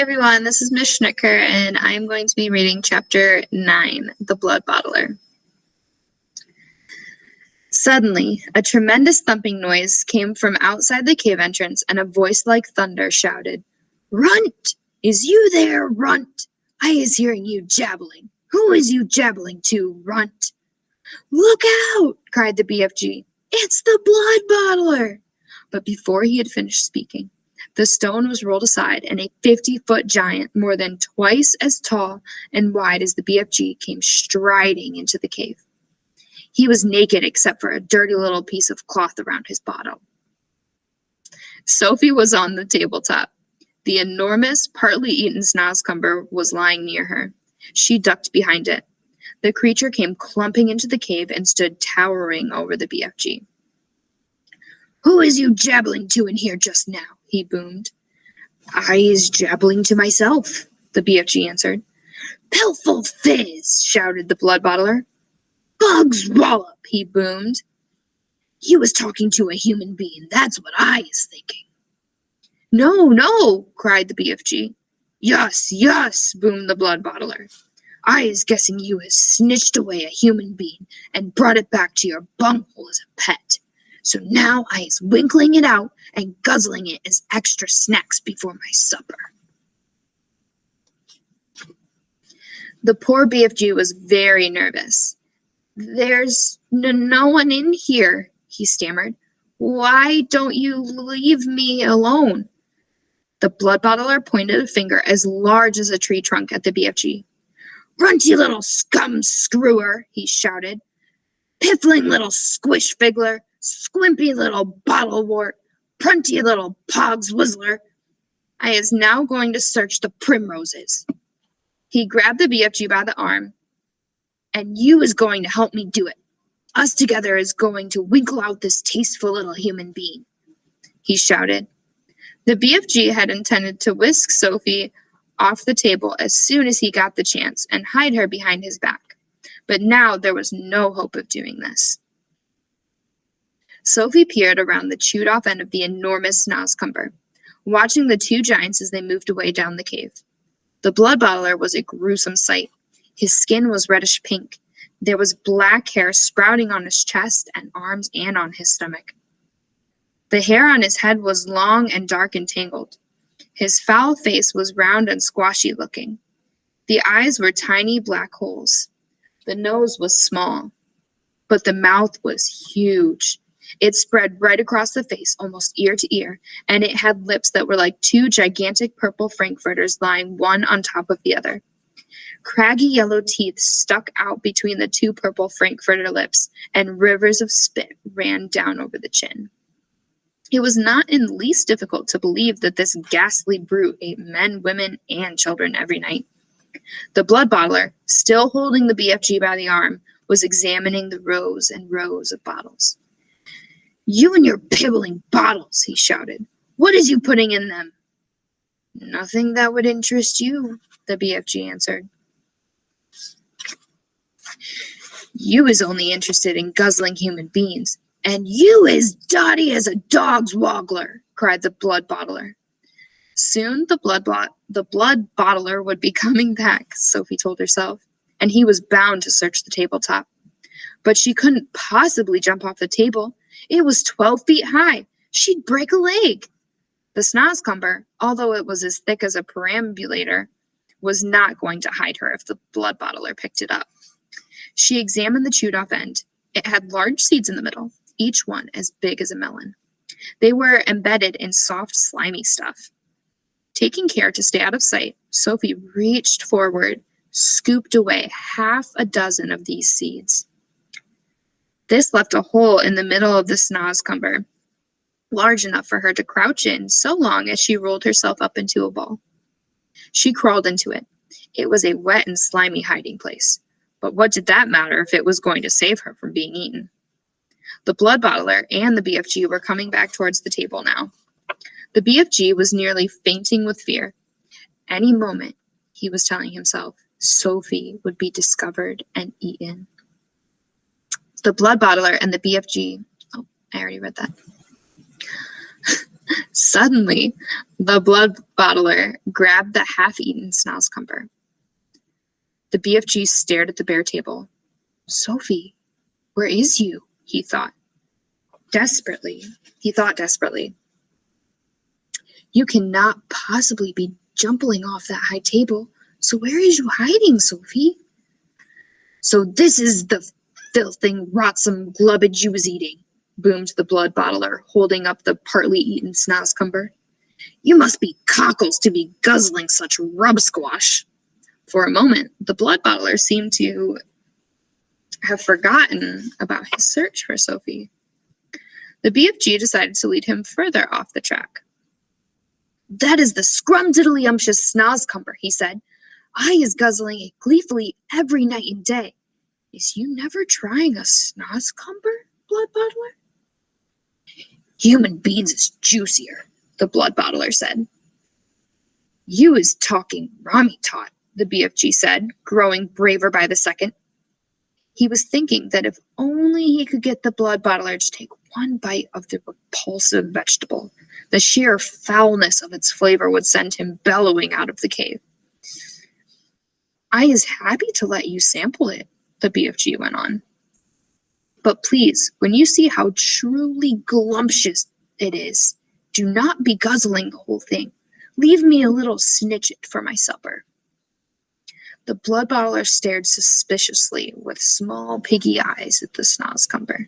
everyone, this is Miss Schnicker, and I'm going to be reading Chapter 9, The Bloodbottler. Suddenly, a tremendous thumping noise came from outside the cave entrance, and a voice like thunder shouted, "Runt! Is you there, Runt? I is hearing you jabbling. Who is you jabbling to, Runt?" "Look out!" cried the BFG. "It's the Bloodbottler!" But before he had finished speaking, the stone was rolled aside, and a 50-foot giant, more than twice as tall and wide as the BFG, came striding into the cave. He was naked except for a dirty little piece of cloth around his bottom. Sophie was on the tabletop. The enormous, partly eaten snozcumber was lying near her. She ducked behind it. The creature came clumping into the cave and stood towering over the BFG. "Who is you jabbling to in here just now?" he boomed. "I is jabbling to myself," the BFG answered. "Pilful fizz!" shouted the Bloodbottler. "Bugs wallop!" he boomed. "You was talking to a human being, that's what I is thinking." "No, no!" cried the BFG. "Yus, yus!" boomed the Bloodbottler. "I is guessing you has snitched away a human being and brought it back to your bunghole as a pet. So now I is winkling it out and guzzling it as extra snacks before my supper." The poor BFG was very nervous. "There's no one in here," he stammered. "Why don't you leave me alone?" The Bloodbottler pointed a finger as large as a tree trunk at the BFG. "Runty little scum screwer," he shouted. "Piffling little squish figgler, squimpy little bottlewort, prunty little pogs whistler. I is now going to search the primroses." He grabbed the BFG by the arm. "And you is going to help me do it. Us together is going to winkle out this tasteful little human being," he shouted. The BFG had intended to whisk Sophie off the table as soon as he got the chance and hide her behind his back. But now there was no hope of doing this. Sophie peered around the chewed-off end of the enormous snozcumber, watching the two giants as they moved away down the cave. The Bloodbottler was a gruesome sight. His skin was reddish pink. There was black hair sprouting on his chest and arms and on his stomach. The hair on his head was long and dark and tangled. His foul face was round and squashy looking. The eyes were tiny black holes. The nose was small, but the mouth was huge. It spread right across the face, almost ear to ear, and it had lips that were like two gigantic purple frankfurters lying one on top of the other. Craggy yellow teeth stuck out between the two purple frankfurter lips, and rivers of spit ran down over the chin. It was not in the least difficult to believe that this ghastly brute ate men, women, and children every night. The Bloodbottler, still holding the BFG by the arm, was examining the rows and rows of bottles. "You and your pibbling bottles," he shouted. "What is you putting in them?" "Nothing that would interest you," the BFG answered. "You is only interested in guzzling human beings, and you is dotty as a dog's woggler," cried the Bloodbottler. Soon the Bloodbottler would be coming back, Sophie told herself, and he was bound to search the tabletop. But she couldn't possibly jump off the table. It was 12 feet high. She'd break a leg. The snozcumber, although it was as thick as a perambulator, was not going to hide her if the Bloodbottler picked it up. She examined the chewed-off end. It had large seeds in the middle, each one as big as a melon. They were embedded in soft, slimy stuff. Taking care to stay out of sight, Sophie reached forward, scooped away half a dozen of these seeds. This left a hole in the middle of the snozcumber, large enough for her to crouch in so long as she rolled herself up into a ball. She crawled into it. It was a wet and slimy hiding place, but what did that matter if it was going to save her from being eaten? The Bloodbottler and the BFG were coming back towards the table now. The BFG was nearly fainting with fear. Any moment, he was telling himself, Sophie would be discovered and eaten. The Bloodbottler and the BFG, oh, I already read that. Suddenly, the blood bottler grabbed the half-eaten Snozcumber. The BFG stared at the bare table. Sophie, where is you? He thought desperately. You cannot possibly be jumping off that high table. So where is you hiding, Sophie? So this is the filthing, rotsome glubbage you was eating, boomed the blood bottler, holding up the partly eaten Snozcumber. You must be cockles to be guzzling such rub squash. For a moment, the blood bottler seemed to have forgotten about his search for Sophie. The BFG decided to lead him further off the track. That is the scrumdiddlyumptious Snozcumber, he said. I is guzzling it gleefully every night and day. Is you never trying a Snozcumber, blood bottler? Human beans is juicier, the blood bottler said. You is talking Rami tot, the BFG said, growing braver by the second. He was thinking that if only he could get the blood bottler to take one bite of the repulsive vegetable, the sheer foulness of its flavor would send him bellowing out of the cave. I is happy to let you sample it, the BFG went on. But please, when you see how truly glumptious it is, do not be guzzling the whole thing. Leave me a little snitchet for my supper. The blood bottler stared suspiciously with small piggy eyes at the Snozcumber.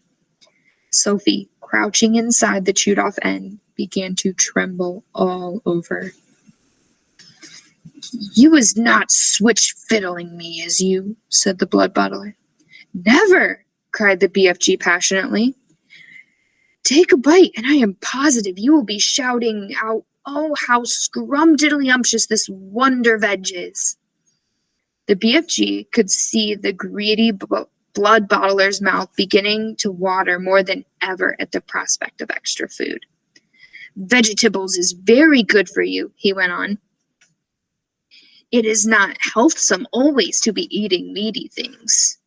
Sophie, crouching inside the chewed-off end, began to tremble all over. You is not switch-fiddling me, is you? Said the blood bottler. Never, cried the BFG passionately. Take a bite, and I am positive you will be shouting out, oh, how scrumdiddlyumptious this wonder veg is. The BFG could see the greedy blood bottler's mouth beginning to water more than ever at the prospect of extra food. Vegetables is very good for you, he went on. It is not healthsome always to be eating meaty things.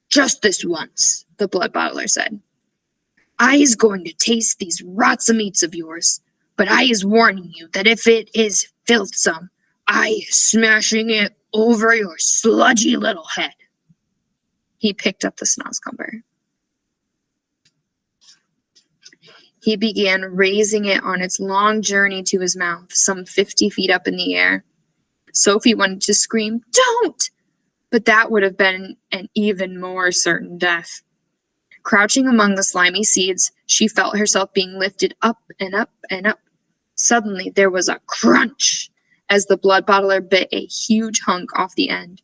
Just this once, the blood bottler said. I is going to taste these rotsome meats of yours, but I is warning you that if it is filthsome, I is smashing it over your sludgy little head. He picked up the Snozcumber. He began raising it on its long journey to his mouth, some 50 feet up in the air. Sophie wanted to scream, "Don't!" But that would have been an even more certain death. Crouching among the slimy seeds, she felt herself being lifted up and up and up. Suddenly, there was a crunch as the blood bottler bit a huge hunk off the end.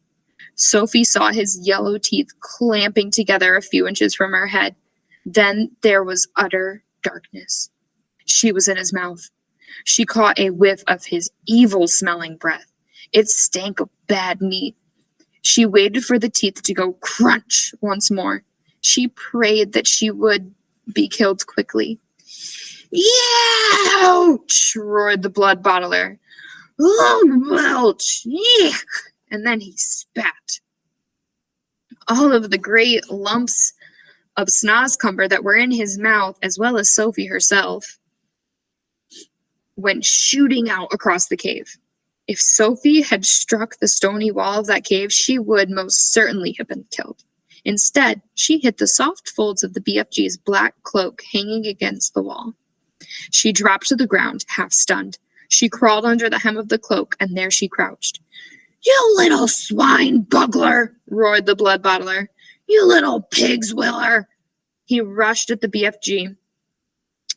Sophie saw his yellow teeth clamping together a few inches from her head. Then there was utter darkness. She was in his mouth. She caught a whiff of his evil-smelling breath. It stank of bad meat. She waited for the teeth to go crunch once more. She prayed that she would be killed quickly. Ouch! Roared the blood bottler. Long belch! Eek! And then he spat. All of the great lumps of Snozcumber that were in his mouth, as well as Sophie herself, went shooting out across the cave. If Sophie had struck the stony wall of that cave, she would most certainly have been killed. Instead, she hit the soft folds of the BFG's black cloak hanging against the wall. She dropped to the ground, half stunned. She crawled under the hem of the cloak, and there she crouched. You little swine bugler, roared the blood bottler. You little pigs willer. He rushed at the BFG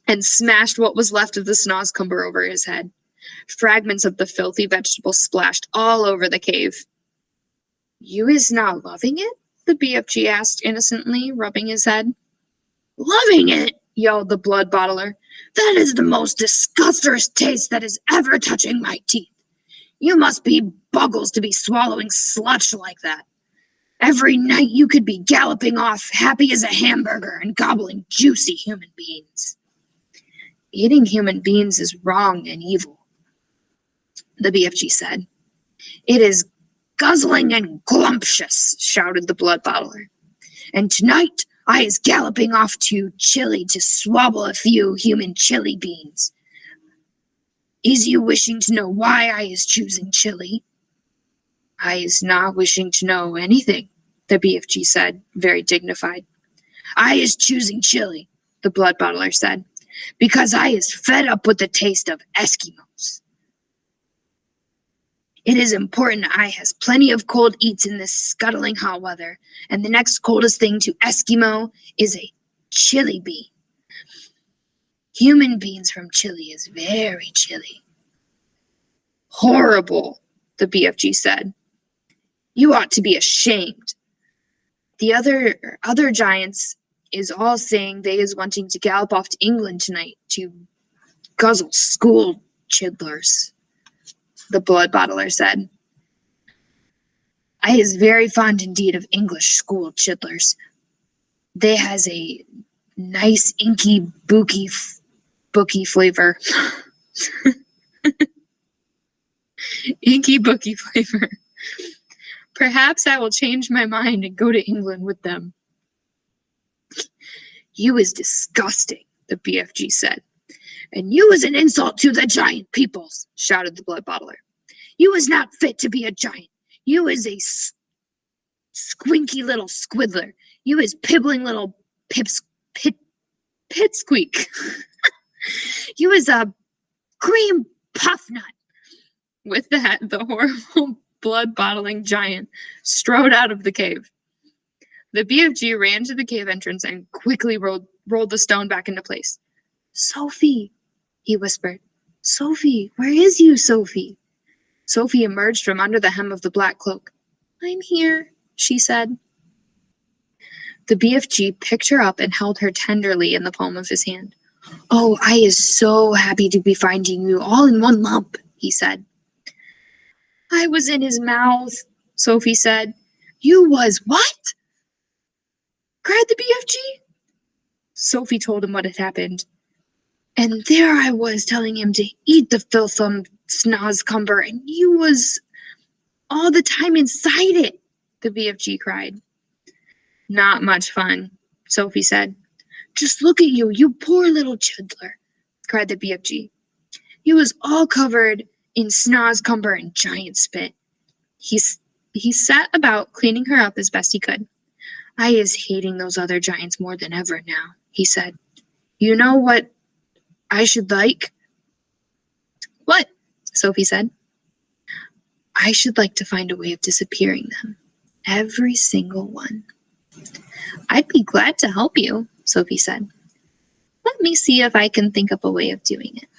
and smashed what was left of the Snozcumber over his head. Fragments of the filthy vegetable splashed all over the cave. You is not loving it? The BFG asked innocently, rubbing his head. Loving it? Yelled the blood bottler. That is the most disgusting taste that is ever touching my teeth. You must be buggles to be swallowing sludge like that. Every night you could be galloping off, happy as a hamburger, and gobbling juicy human beings. Eating human beings is wrong and evil, the BFG said. It is guzzling and glumptious, shouted the blood bottler. And tonight I is galloping off to Chile to swabble a few human chili beans. Is you wishing to know why I is choosing Chile? I is not wishing to know anything, the BFG said, very dignified. I is choosing Chile, the Bloodbottler said, because I is fed up with the taste of Eskimos. It is important I has plenty of cold eats in this scuttling hot weather, and the next coldest thing to Eskimo is a chili bean. Human beans from Chile is very chilly. Horrible, the BFG said. You ought to be ashamed. The other giants is all saying they is wanting to gallop off to England tonight to guzzle school chidlers, the Bloodbottler said. I is very fond indeed of English school chidlers. They has a nice inky booky flavor. Inky booky flavor. Perhaps I will change my mind and go to England with them. You is disgusting, the BFG said. And you is an insult to the giant peoples, shouted the Bloodbottler. You is not fit to be a giant. You is a squinky little squiddler. You is pibbling little pitsqueak. You is a cream puff nut. With that, the horrible blood-bottling giant strode out of the cave. The BFG ran to the cave entrance and quickly rolled the stone back into place. Sophie, he whispered. Sophie, where is you, Sophie? Sophie emerged from under the hem of the black cloak. I'm here, she said. The BFG picked her up and held her tenderly in the palm of his hand. Oh, I is so happy to be finding you all in one lump, he said. I was in his mouth, Sophie said. You was what? Cried the BFG. Sophie told him what had happened. And there I was telling him to eat the filthum snozcumber, and you was all the time inside it, the BFG cried. Not much fun, Sophie said. Just look at you, you poor little chidler, cried the BFG. He was all covered in snozcumber and giant spit. He set about cleaning her up as best he could. I is hating those other giants more than ever now, he said. You know what I should like? What? Sophie said. I should like to find a way of disappearing them. Every single one. I'd be glad to help you, Sophie said. Let me see if I can think up a way of doing it.